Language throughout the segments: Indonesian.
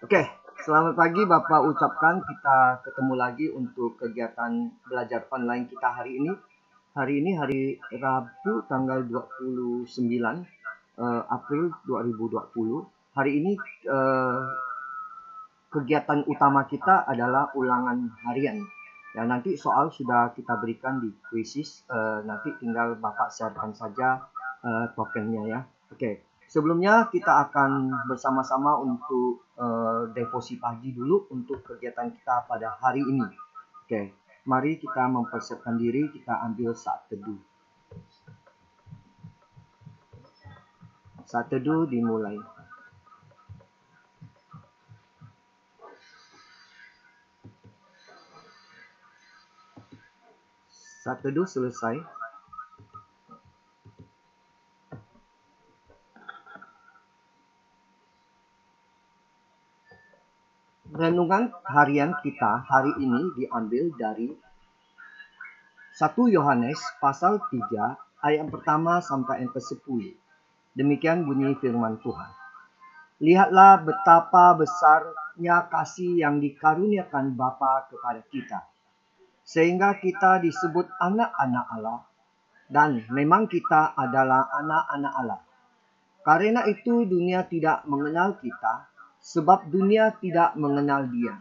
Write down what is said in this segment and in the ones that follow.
Oke, selamat pagi Bapak ucapkan kita ketemu lagi untuk kegiatan belajar online kita hari ini. Hari ini hari Rabu tanggal 29 April 2020. Hari ini eh, kegiatan utama kita adalah ulangan harian. Ya, nanti soal sudah kita berikan di quizzes, nanti tinggal Bapak siapkan saja tokennya ya. Oke, sebelumnya kita akan bersama-sama untuk devosi pagi dulu untuk kegiatan kita pada hari ini. Oke, mari kita mempersiapkan diri, kita ambil saat teduh. Saat teduh dimulai. Saat teduh selesai. Renungan harian kita hari ini diambil dari 1 Yohanes pasal 3 ayat yang pertama sampai yang ke-10. Demikian bunyi firman Tuhan. Lihatlah betapa besarnya kasih yang dikaruniakan Bapa kepada kita, sehingga kita disebut anak-anak Allah, dan memang kita adalah anak-anak Allah. Karena itu dunia tidak mengenal kita, sebab dunia tidak mengenal Dia.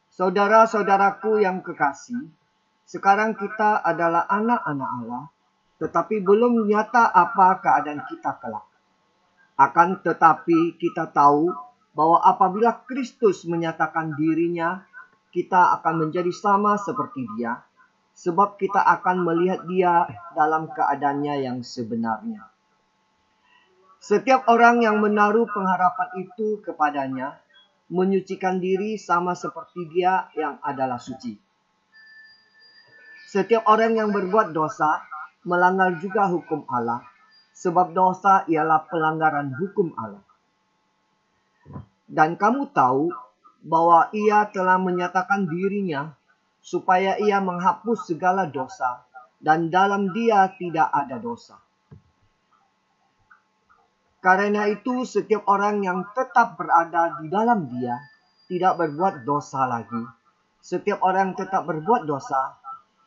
Saudara-saudaraku yang kekasih, sekarang kita adalah anak-anak Allah, tetapi belum nyata apa keadaan kita kelak. Akan tetapi kita tahu bahwa apabila Kristus menyatakan dirinya, kita akan menjadi sama seperti Dia, sebab kita akan melihat Dia dalam keadaannya yang sebenarnya. Setiap orang yang menaruh pengharapan itu kepadanya, menyucikan diri sama seperti Dia yang adalah suci. Setiap orang yang berbuat dosa, melanggar juga hukum Allah, sebab dosa ialah pelanggaran hukum Allah. Dan kamu tahu bahwa Ia telah menyatakan dirinya supaya Ia menghapus segala dosa, dan dalam Dia tidak ada dosa. Karena itu setiap orang yang tetap berada di dalam Dia tidak berbuat dosa lagi. Setiap orang tetap berbuat dosa,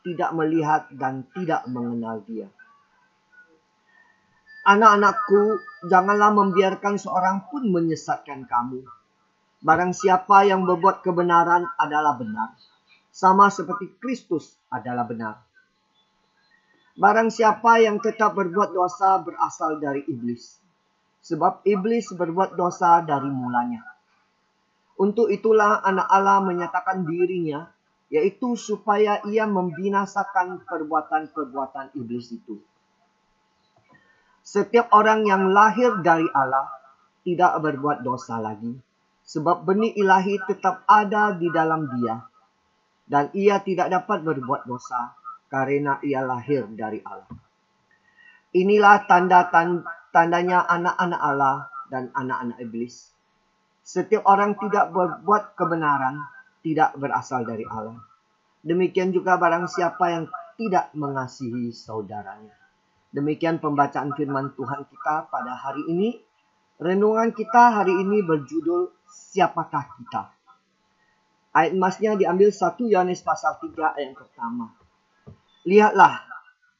tidak melihat dan tidak mengenal Dia. Anak-anakku, janganlah membiarkan seorang pun menyesatkan kamu. Barang siapa yang berbuat kebenaran adalah benar, sama seperti Kristus adalah benar. Barang siapa yang tetap berbuat dosa berasal dari iblis, sebab iblis berbuat dosa dari mulanya. Untuk itulah anak Allah menyatakan dirinya, yaitu supaya ia membinasakan perbuatan-perbuatan iblis itu. Setiap orang yang lahir dari Allah tidak berbuat dosa lagi, sebab benih ilahi tetap ada di dalam dia, dan ia tidak dapat berbuat dosa karena ia lahir dari Allah. Inilah tandanya anak-anak Allah dan anak-anak iblis. Setiap orang tidak berbuat kebenaran tidak berasal dari Allah. Demikian juga barang siapa yang tidak mengasihi saudaranya. Demikian pembacaan firman Tuhan kita pada hari ini. Renungan kita hari ini berjudul Siapakah Kita? Ayat emasnya diambil 1 Yohanes pasal 3 ayat yang pertama. Lihatlah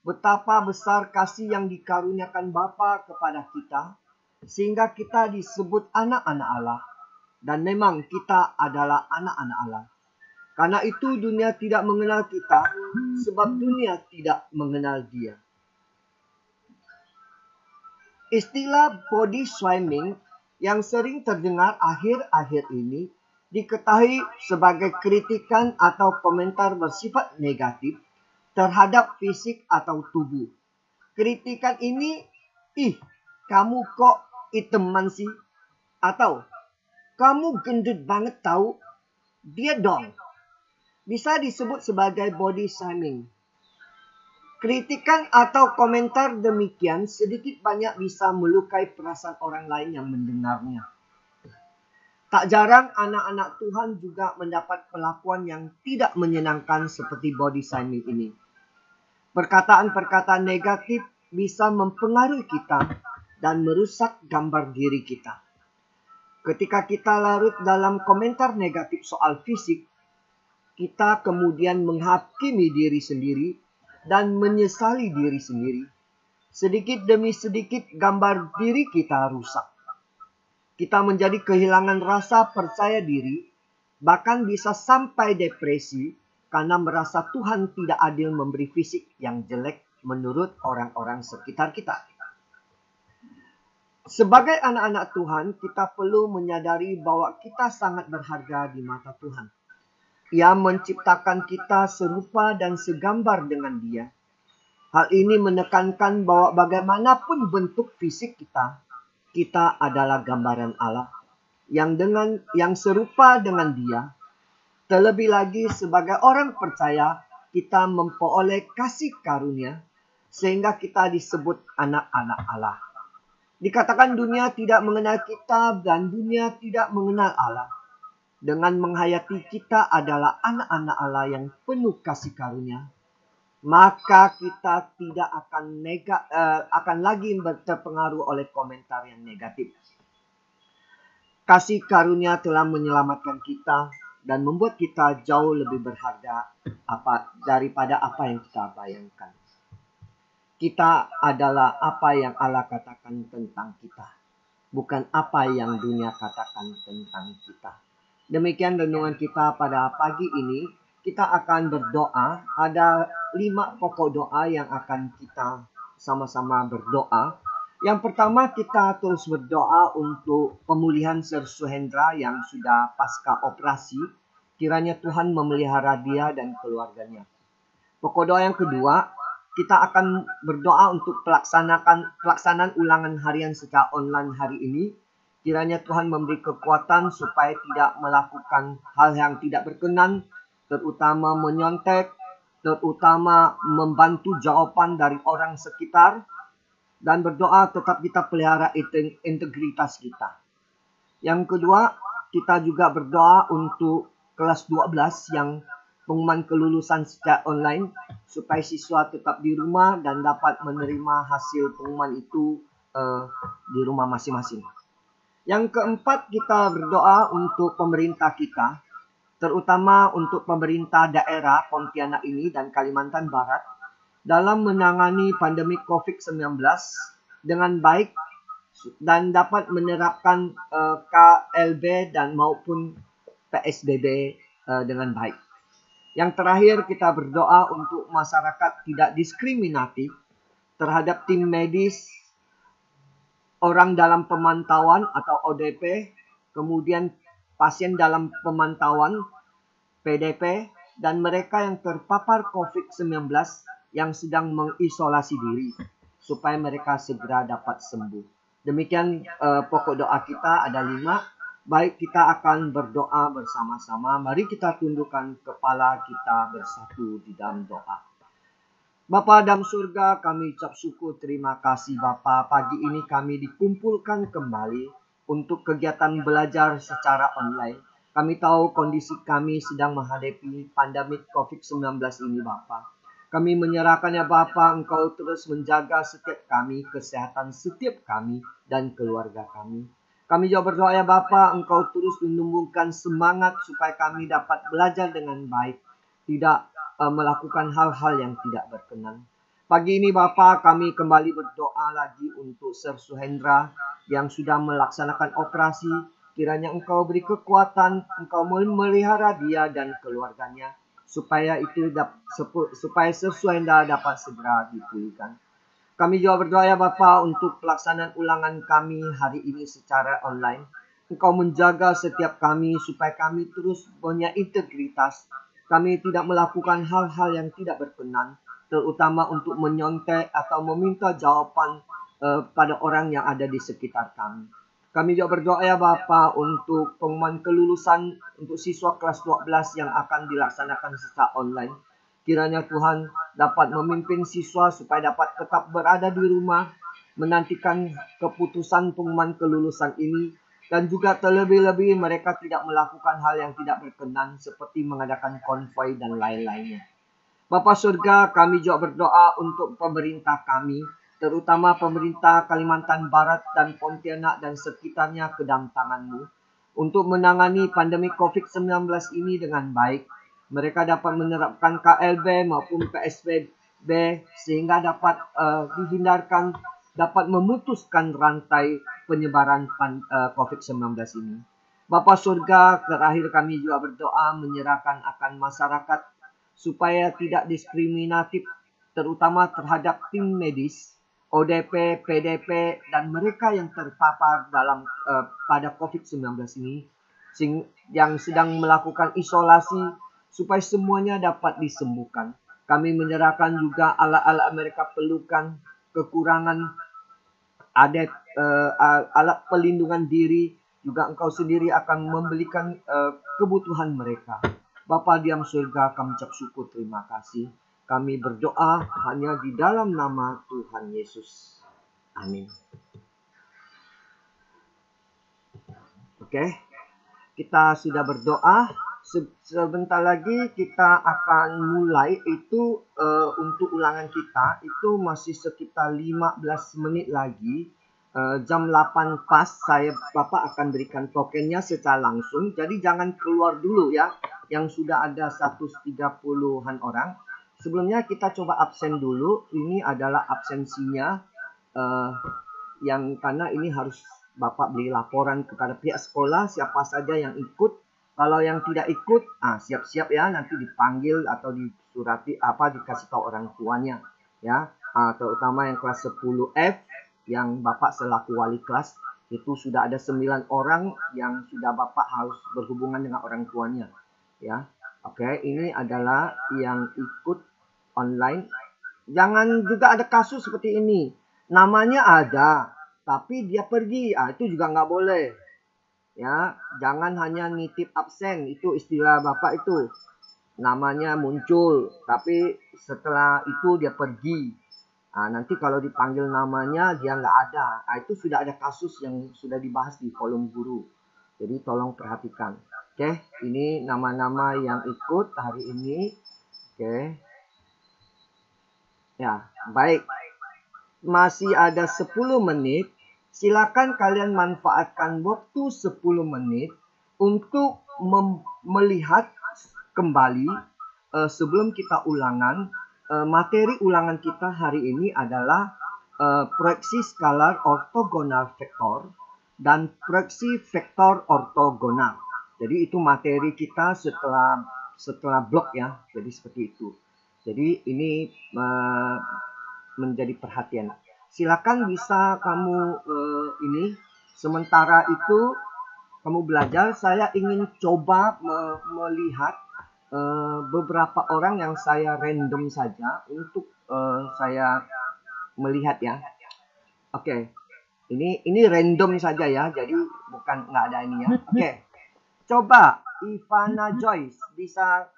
betapa besar kasih yang dikaruniakan Bapa kepada kita, sehingga kita disebut anak-anak Allah, dan memang kita adalah anak-anak Allah. Karena itu dunia tidak mengenal kita, sebab dunia tidak mengenal Dia. Istilah body shaming yang sering terdengar akhir-akhir ini diketahui sebagai kritikan atau komentar bersifat negatif terhadap fisik atau tubuh. Kritikan ini, kamu kok iteman sih? Atau, kamu gendut banget tahu? Dia dong. Bisa disebut sebagai body shaming. Kritikan atau komentar demikian sedikit banyak bisa melukai perasaan orang lain yang mendengarnya. Tak jarang anak-anak Tuhan juga mendapat perlakuan yang tidak menyenangkan seperti body shaming ini. Perkataan-perkataan negatif bisa mempengaruhi kita dan merusak gambar diri kita. Ketika kita larut dalam komentar negatif soal fisik, kita kemudian menghakimi diri sendiri dan menyesali diri sendiri. Sedikit demi sedikit gambar diri kita rusak. Kita menjadi kehilangan rasa percaya diri, bahkan bisa sampai depresi karena merasa Tuhan tidak adil memberi fisik yang jelek menurut orang-orang sekitar kita. Sebagai anak-anak Tuhan, kita perlu menyadari bahwa kita sangat berharga di mata Tuhan. Ia menciptakan kita serupa dan segambar dengan Dia. Hal ini menekankan bahwa bagaimanapun bentuk fisik kita, kita adalah gambaran Allah yang serupa dengan Dia. Terlebih lagi sebagai orang percaya, kita memperoleh kasih karunia sehingga kita disebut anak-anak Allah. Dikatakan dunia tidak mengenal kita dan dunia tidak mengenal Allah. Dengan menghayati kita adalah anak-anak Allah yang penuh kasih karunia, maka kita tidak akan lagi terpengaruh oleh komentar yang negatif. Kasih karunia telah menyelamatkan kita dan membuat kita jauh lebih berharga daripada apa yang kita bayangkan. Kita adalah apa yang Allah katakan tentang kita, bukan apa yang dunia katakan tentang kita. Demikian renungan kita pada pagi ini. Kita akan berdoa. Ada 5 pokok doa yang akan kita sama-sama berdoa. Yang pertama, kita terus berdoa untuk pemulihan Sir Suhendra yang sudah pasca operasi. Kiranya Tuhan memelihara dia dan keluarganya. Pokok doa yang kedua, kita akan berdoa untuk pelaksanaan ulangan harian secara online hari ini. Kiranya Tuhan memberi kekuatan supaya tidak melakukan hal yang tidak berkenan, terutama menyontek, terutama membantu jawaban dari orang sekitar, dan berdoa tetap kita pelihara integritas kita. Yang kedua, kita juga berdoa untuk kelas 12 yang pengumuman kelulusan secara online, supaya siswa tetap di rumah dan dapat menerima hasil pengumuman itu di rumah masing-masing. Yang keempat, kita berdoa untuk pemerintah kita, terutama untuk pemerintah daerah Pontianak ini dan Kalimantan Barat, dalam menangani pandemi COVID-19 dengan baik dan dapat menerapkan KLB dan maupun PSBB dengan baik. Yang terakhir, kita berdoa untuk masyarakat tidak diskriminatif terhadap tim medis, orang dalam pemantauan atau ODP, kemudian pasien dalam pemantauan PDP, dan mereka yang terpapar COVID-19 yang sedang mengisolasi diri, supaya mereka segera dapat sembuh. Demikian pokok doa kita, ada 5. Baik, kita akan berdoa bersama-sama. Mari kita tundukkan kepala kita bersatu di dalam doa. Bapa dalam surga, kami ucap syukur, terima kasih Bapa. Pagi ini kami dikumpulkan kembali untuk kegiatan belajar secara online. Kami tahu kondisi kami sedang menghadapi pandemi COVID-19 ini Bapa. Kami menyerahkannya Bapa, Engkau terus menjaga setiap kami, kesehatan setiap kami dan keluarga kami. Kami juga berdoa ya Bapa, Engkau terus menumbuhkan semangat supaya kami dapat belajar dengan baik, tidak melakukan hal-hal yang tidak berkenan. Pagi ini Bapa, kami kembali berdoa lagi untuk Sir Suhendra yang sudah melaksanakan operasi. Kiranya Engkau beri kekuatan, Engkau memelihara dia dan keluarganya, supaya Sir Suhendra dapat segera dipulihkan. Kami juga berdoa ya Bapa untuk pelaksanaan ulangan kami hari ini secara online. Engkau menjaga setiap kami supaya kami terus punya integritas. Kami tidak melakukan hal-hal yang tidak berkenan, terutama untuk menyontek atau meminta jawaban pada orang yang ada di sekitar kami. Kami juga berdoa ya Bapa untuk pengumuman kelulusan untuk siswa kelas 12 yang akan dilaksanakan secara online. Kiranya Tuhan dapat memimpin siswa supaya dapat tetap berada di rumah, menantikan keputusan pengumuman kelulusan ini, dan juga terlebih-lebih mereka tidak melakukan hal yang tidak berkenan seperti mengadakan konvoi dan lain-lainnya. Bapa surga, kami juga berdoa untuk pemerintah kami, terutama pemerintah Kalimantan Barat dan Pontianak dan sekitarnya ke dalam tangan-Mu untuk menangani pandemi COVID-19 ini dengan baik. Mereka dapat menerapkan KLB maupun PSBB sehingga dapat dihindarkan, dapat memutuskan rantai penyebaran COVID-19 ini. Bapa Surga, terakhir kami juga berdoa menyerahkan akan masyarakat supaya tidak diskriminatif, terutama terhadap tim medis, ODP, PDP, dan mereka yang terpapar dalam pada COVID-19 ini yang sedang melakukan isolasi supaya semuanya dapat disembuhkan. Kami menyerahkan juga alat-alat mereka perlukan, kekurangan alat pelindungan diri, juga Engkau sendiri akan membelikan kebutuhan mereka. Bapa di dalam surga, kami ucap syukur, terima kasih. Kami berdoa hanya di dalam nama Tuhan Yesus. Amin. Oke, kita sudah berdoa. Sebentar lagi kita akan mulai itu untuk ulangan kita. Itu masih sekitar 15 menit lagi. Jam 8 pas Bapak akan berikan tokennya secara langsung. Jadi jangan keluar dulu ya. Yang sudah ada 130-an orang. Sebelumnya kita coba absen dulu. Ini adalah absensinya yang karena ini harus Bapak beri laporan kepada pihak sekolah siapa saja yang ikut. Kalau yang tidak ikut, siap-siap ya nanti dipanggil atau disurati dikasih tahu orang tuanya ya. Terutama yang kelas 10F yang Bapak selaku wali kelas itu sudah ada 9 orang yang sudah Bapak harus berhubungan dengan orang tuanya ya. Oke, ini adalah yang ikut online. Jangan juga ada kasus seperti ini. Namanya ada, tapi dia pergi. Itu juga nggak boleh. Ya, jangan hanya nitip absen. Itu istilah Bapak itu. Namanya muncul, tapi setelah itu dia pergi. Nanti kalau dipanggil namanya dia nggak ada. Itu sudah ada kasus yang sudah dibahas di kolom guru. Jadi tolong perhatikan. Oke, ini nama-nama yang ikut hari ini. Oke. Ya, baik. Masih ada 10 menit. Silakan kalian manfaatkan waktu 10 menit untuk melihat kembali sebelum kita ulangan. Materi ulangan kita hari ini adalah proyeksi skalar ortogonal vektor dan proyeksi vektor ortogonal. Jadi itu materi kita setelah blok ya. Jadi seperti itu. Jadi ini menjadi perhatian. Silakan bisa kamu ini sementara itu kamu belajar. Saya ingin coba melihat beberapa orang yang saya random saja untuk saya melihat ya. Oke. Ini random saja ya. Jadi bukan nggak ada ini ya. Oke. Coba Ivana Joyce bisa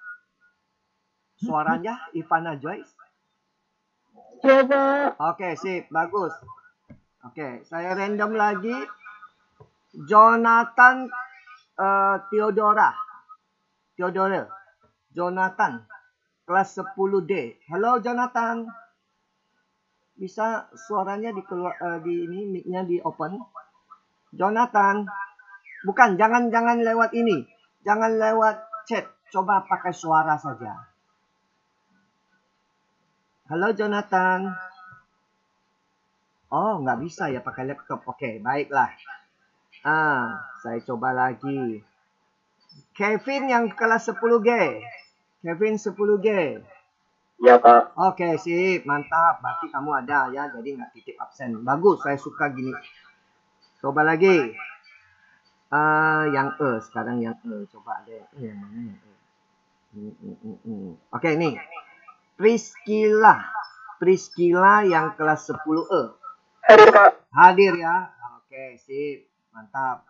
suaranya Ivana Joyce? Coba. Oke, sip, bagus. Oke, saya random lagi. Jonathan Theodora. Jonathan, kelas 10D. Halo Jonathan. Bisa suaranya di ini mic-nya di open. Jonathan. Bukan, jangan lewat ini. Jangan lewat chat. Coba pakai suara saja. Halo Jonathan. Oh, nggak bisa ya pakai laptop. Oke, baiklah. Saya coba lagi. Kevin yang kelas 10G. Kevin 10G. Ya, Pak. Oke, sip. Mantap. Berarti kamu ada ya. Jadi nggak titip absen. Bagus, saya suka gini. Coba lagi. Yang sekarang yang Coba deh. Yang mana yang Oke, ini. Priscilla yang kelas 10E. Hadir, Pak. Hadir ya. Oke, sip. Mantap.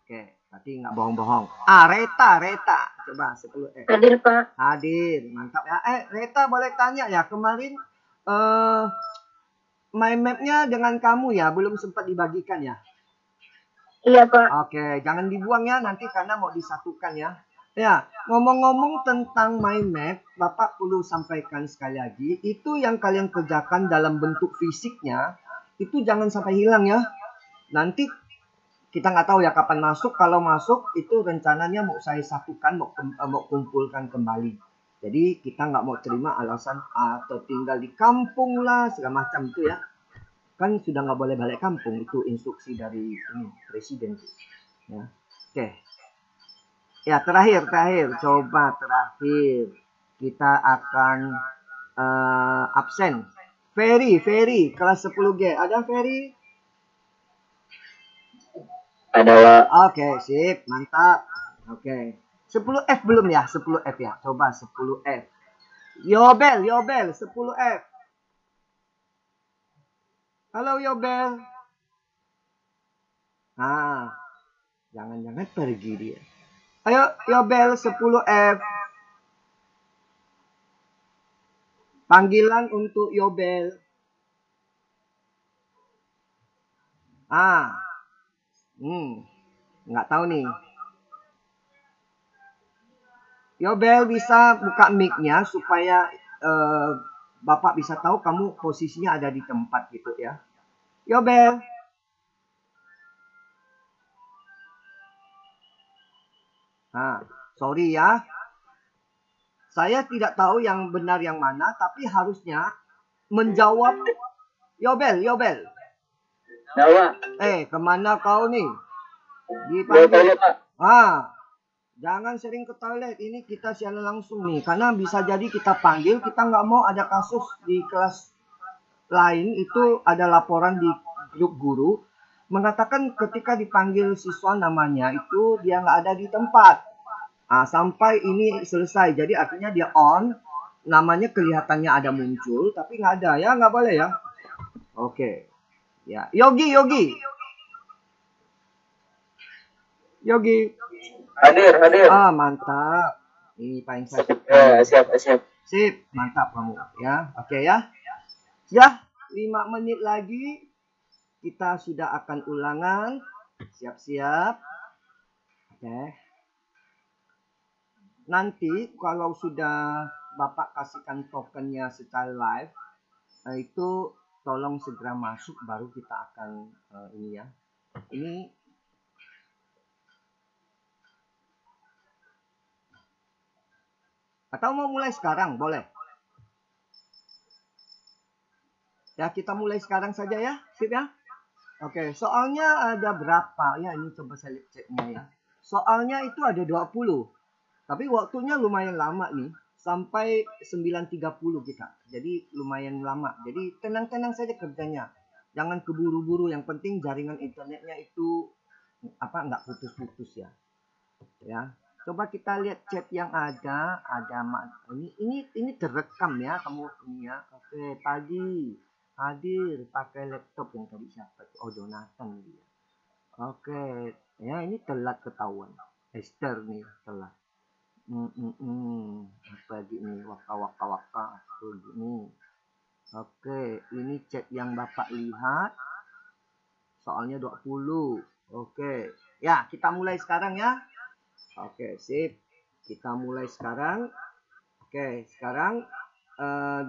Oke, berarti nggak bohong-bohong. Reta. Coba 10E. Hadir, Pak. Hadir. Mantap ya. Reta boleh tanya ya. Kemarin mind map-nya dengan kamu ya. Belum sempat dibagikan ya. Iya, Pak. Oke, jangan dibuang ya nanti karena mau disatukan ya. Ya, ngomong-ngomong tentang mind map, Bapak perlu sampaikan sekali lagi, itu yang kalian kerjakan dalam bentuk fisiknya, itu jangan sampai hilang ya. Nanti kita nggak tahu ya kapan masuk. Kalau masuk, itu rencananya mau saya satukan, mau kumpulkan kembali. Jadi kita nggak mau terima alasan atau tinggal di kampung lah, segala macam itu ya. Kan sudah nggak boleh balik kampung, itu instruksi dari ini, presiden. Ya. Oke. Ya, terakhir. Coba terakhir. Kita akan absen. Ferry, kelas 10G. Ada Ferry? Ada, Pak. Oke, sip. Mantap. Oke. 10F belum ya? 10F ya. Coba 10F. Yobel, 10F. Halo Yobel. Nah, jangan-jangan pergi dia. Ayo Yobel 10F. Panggilan untuk Yobel. Nggak tahu nih. Yobel bisa buka mic-nya supaya Bapak bisa tahu kamu posisinya ada di tempat gitu ya. Yobel. Sorry ya. Saya tidak tahu yang benar yang mana, tapi harusnya menjawab. Yobel. Ya, Pak. Kemana kau nih? Boleh Dipanggil. Pak. Jangan sering ke toilet. Ini kita siaran langsung nih. Karena bisa jadi kita panggil, kita nggak mau ada kasus di kelas lain. Itu ada laporan di grup guru. Mengatakan ketika dipanggil siswa namanya, itu dia nggak ada di tempat. Sampai ini selesai. Jadi artinya dia on. Namanya kelihatannya ada muncul. Tapi nggak ada ya. Nggak boleh ya. Oke. Ya. Yogi. Hadir. Mantap. Ini paling saya suka. Ya, siap. Sip, mantap kamu ya. Oke ya. Ya, 5 menit lagi kita sudah akan ulangan. Siap-siap. Oke. Nanti kalau sudah Bapak kasihkan tokennya secara live, itu tolong segera masuk baru kita akan ini ya. Ini atau mau mulai sekarang boleh. Ya, kita mulai sekarang saja ya. Sip ya. Oke, soalnya ada berapa? Ya, ini coba saya lihat ceknya ya. Soalnya itu ada 20. Tapi waktunya lumayan lama nih. Sampai 9.30 kita. Jadi lumayan lama. Jadi tenang-tenang saja kerjanya. Jangan keburu-buru. Yang penting jaringan internetnya itu nggak putus-putus ya. Ya. Coba kita lihat chat yang ada. Ini terekam ya kamu ini ya. Oke, tadi hadir pakai laptop yang tadi siapa? Oh, Jonathan dia. Oke, ya ini telat ketahuan. Esther nih telat. Apa gini waka gini. Oke, ini chat yang Bapak lihat. Soalnya 20. Oke. Ya, kita mulai sekarang ya. Oke, sip. Kita mulai sekarang. Oke, sekarang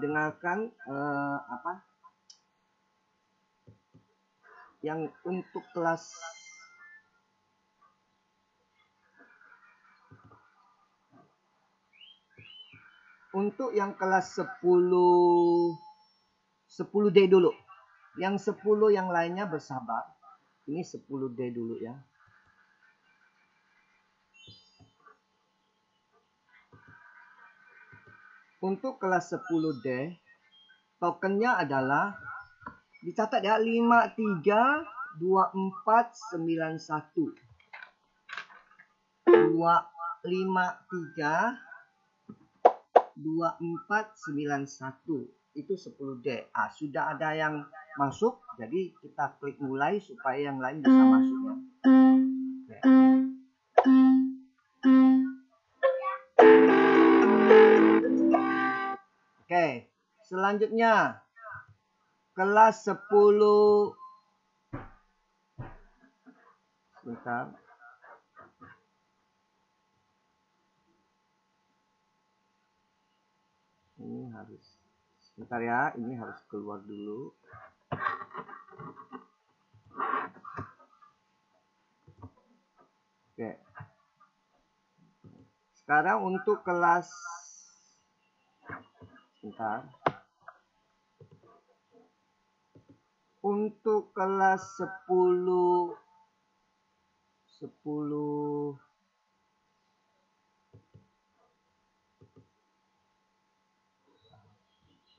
dengarkan yang untuk kelas yang kelas 10D dulu. Yang 10 yang lainnya bersabar. Ini 10D dulu ya. Untuk kelas 10D, tokennya adalah dicatat ya 532491. 532491 itu 10D. Sudah ada yang masuk, jadi kita klik mulai supaya yang lain bisa masuk ya. Oke, selanjutnya kelas 10. Sebentar. Ini harus sebentar ya, ini harus keluar dulu. Oke. Sekarang untuk kelas, sebentar. Untuk kelas 10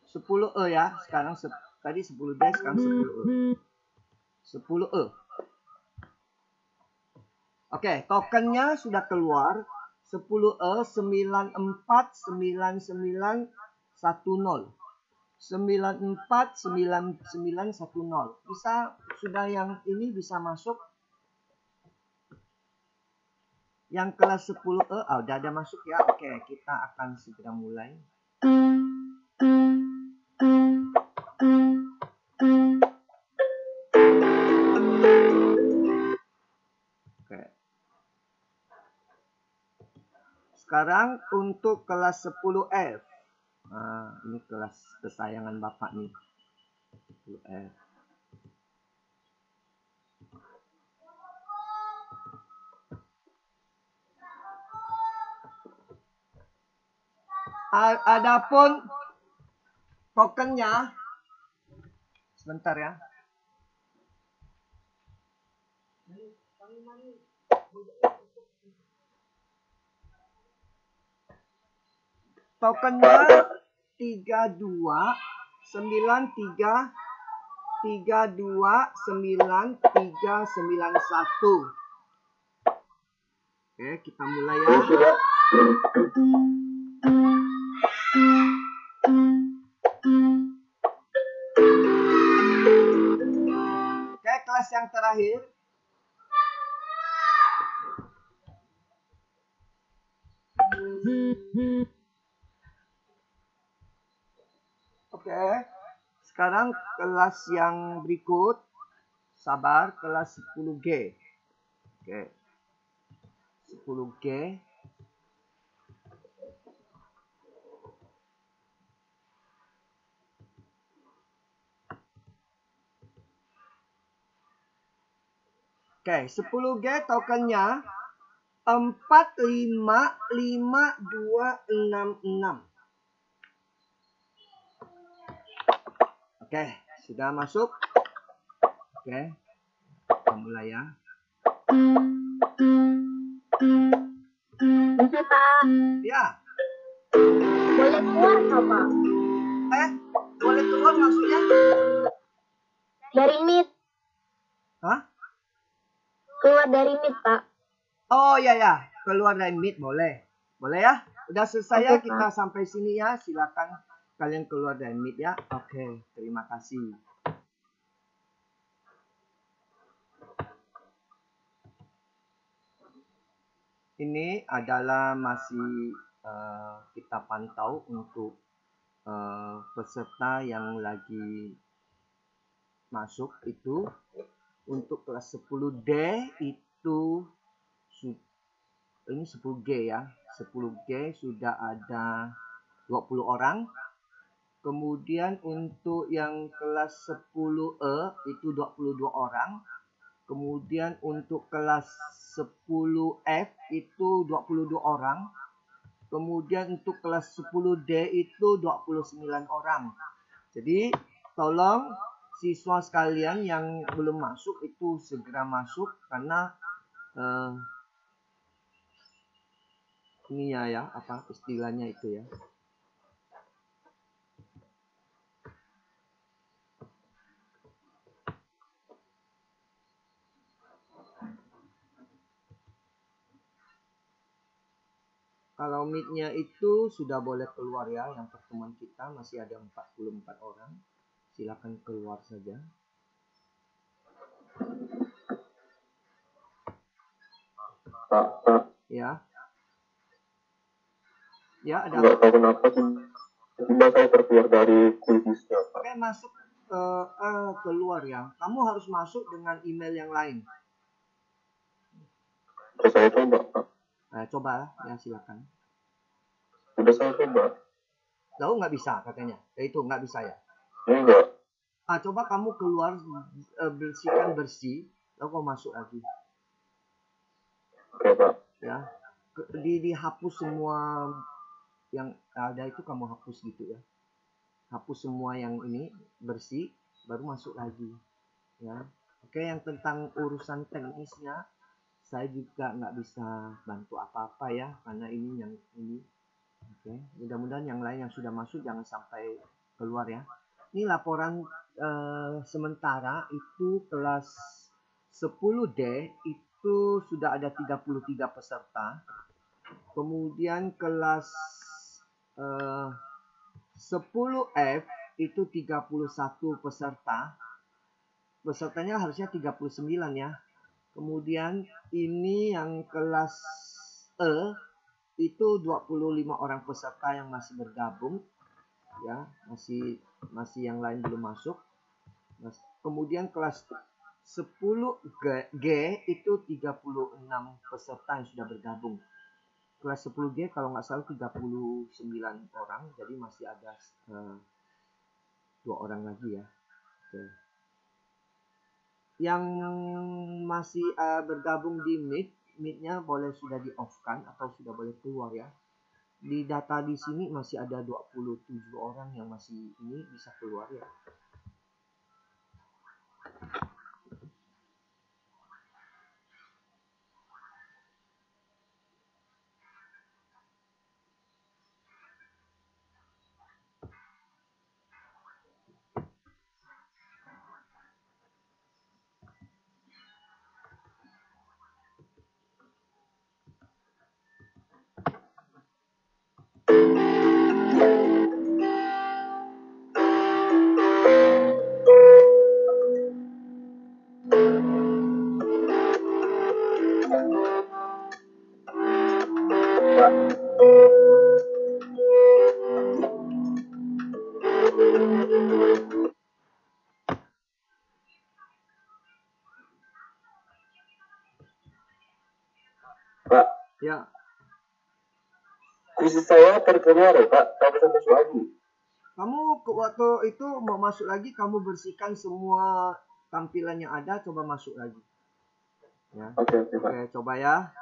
10E ya. Sekarang tadi 10D, sekarang 10E. 10E. Oke, tokennya sudah keluar. 10E 949910. 949910. Bisa, sudah yang ini bisa masuk. Yang kelas 10E, udah ada masuk ya. Oke, kita akan segera mulai. Oke. Sekarang untuk kelas 10F. Nah, ini kelas kesayangan Bapak nih. 10F. Adapun tokennya, sebentar ya. Tokennya 3293293391. Oke, kita mulai ya. Oke, kelas yang terakhir. Oke, sekarang kelas yang berikut. Sabar, kelas 10G. Oke, 10G. Oke, 10G tokennya 455266. Oke, sudah masuk. Oke, kita mulai ya. Bisa, Pak. Ya. Boleh keluar nggak, Pak? Boleh keluar maksudnya? Dari Meet. Hah? Keluar dari Meet, Pak. Oh ya ya, keluar dari Meet boleh. Boleh ya? Udah selesai ya, Oke, kita Pak. sampai sini ya. Silakan kalian keluar dari Meet ya. Oke, terima kasih. Ini adalah masih kita pantau untuk peserta yang lagi masuk itu. Untuk kelas 10D itu ini 10G ya. 10G sudah ada 20 orang. Kemudian untuk yang kelas 10E itu 22 orang. Kemudian untuk kelas 10F itu 22 orang. Kemudian untuk kelas 10D itu 29 orang. Jadi tolong siswa sekalian yang belum masuk itu segera masuk karena ini ya apa istilahnya itu ya. Kalau meet-nya itu sudah boleh keluar ya, yang pertemuan kita masih ada 44 orang. Silakan keluar saja. Ya. Ya, ada. Nggak tahu kenapa tiba saya terkeluar dari kuisnya. Oke, masuk keluar ya. Kamu harus masuk dengan email yang lain. Terus saya coba, Pak. Coba ya, silakan. Sudah saya coba. Lalu nggak bisa katanya. Itu nggak bisa ya. Enggak. Coba kamu keluar, bersihkan bersih, lalu kamu masuk lagi. Oke, Pak. Ya, dihapus semua yang ada itu, kamu hapus gitu ya. Hapus semua yang ini bersih, baru masuk lagi. Ya, oke. Yang tentang urusan teknisnya, saya juga nggak bisa bantu apa-apa ya, karena ini yang ini. Oke, mudah-mudahan yang lain yang sudah masuk jangan sampai keluar ya. Ini laporan sementara itu kelas 10D itu sudah ada 33 peserta. Kemudian kelas 10F itu 31 peserta. Pesertanya harusnya 39 ya. Kemudian ini yang kelas E itu 25 orang peserta yang masih bergabung ya, masih yang lain belum masuk. Kemudian kelas 10G itu 36 peserta yang sudah bergabung. Kelas 10G kalau nggak salah 39 orang, jadi masih ada 2 orang lagi ya. Oke. Yang masih bergabung di Meet-nya boleh sudah di-off-kan atau sudah boleh keluar ya. Di data di sini masih ada 27 orang yang masih ini bisa keluar ya. Pak, Ya, visi saya terkeluar ya, Pak. Tak bisa masuk lagi. kamu waktu itu mau masuk lagi, kamu bersihkan semua tampilan yang ada, coba masuk lagi. Ya. Oke, Pak. Oke, coba ya.